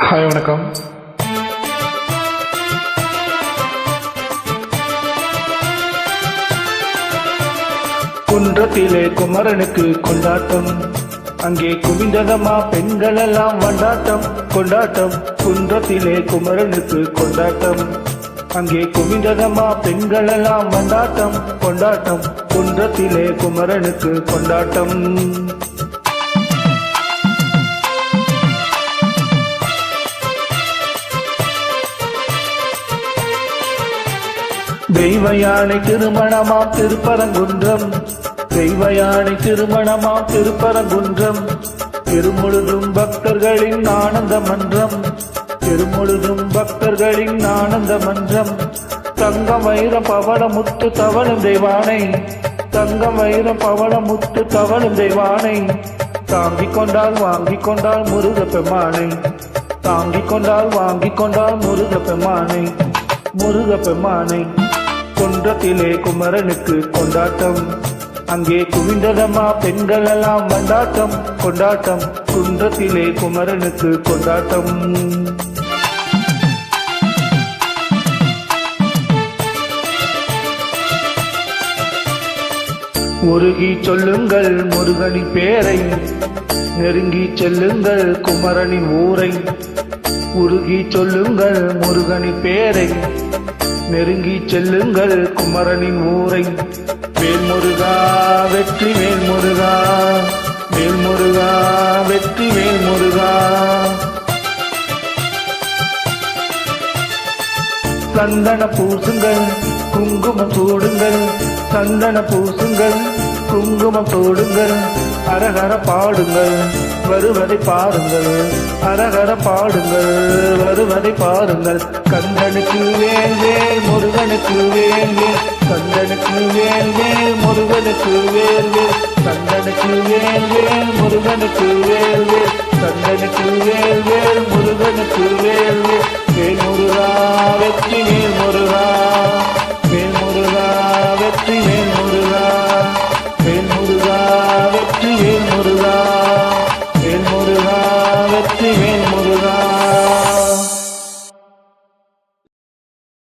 Hi வணக்கம். குன்றத்திலே குமரனுக்கு கொண்டாட்டம், அங்கே குவிந்ததமா பெண்கள் எல்லாம் வண்டாட்டம் கொண்டாட்டம். குன்றத்திலே குமரனுக்கு கொண்டாட்டம், அங்கே குவிந்ததமா பெண்கள் எல்லாம் வண்டாட்டம் கொண்டாட்டம். குன்றத்திலே குமரனுக்கு கொண்டாட்டம். தெய்வ யானை திருமணமாம் திருப்பரங்குன்றம், தெய்வ யானை திருமணமாம் திருப்பரங்குன்றம். திருமுழுதும் பக்தர்களின் ஆனந்த மன்றம், திருமுழுதும் பக்தர்களின் ஆனந்த மன்றம். தங்கம் வைரம் பவள முத்து தவழும் தெய்வானை, தங்கம் வைரம் பவள முத்து தவழும் தெய்வானை. தாங்கிக் கொண்டால் வாங்கிக் கொண்டால் முருக பெம்மானை, தாங்கிக் கொண்டால் வாங்கிக் கொண்டால் முருக பெம்மானை, முருக பெம்மானை. குன்றத்திலே குமரனுக்கு கொண்டாட்டம், அங்கே குவிந்ததமா பெண்கள் எல்லாம் வண்டாட்டம் கொண்டாட்டம். குன்றத்திலே குமரனுக்கு கொண்டாட்டம். உருகி சொல்லுங்கள் முருகனின் பேரை, நெருங்கி செல்லுங்கள் குமரனின் ஊரை. உருகி சொல்லுங்கள் முருகனின் பேரை, நெருங்கி செல்லுங்கள் குமரனின் ஊரை. வேல்முருகா வெற்றி வேல்முருகா, வேல்முருகா வெற்றி வேல்முருகா. சந்தன பூசுங்கள் குங்குமம் சூடுங்கள், சந்தன பூசுங்கள் குங்குமம் சூடுங்கள். அரகர பாடுங்கள் வருவதை பாருங்கள், அரகர பாடுங்கள் வருவதை பாருங்கள். கந்தனுக்கு வேல் வேல் முருகனுக்கு வேல் வேல், கந்தனுக்கு வேல் வேல் முருகனுக்கு வேல் வேல். கந்தனுக்கு வேல் வேல் முருகனுக்கு வேல் வேல், கந்தனுக்கு வேல் வேல் முருகனுக்கு வேல்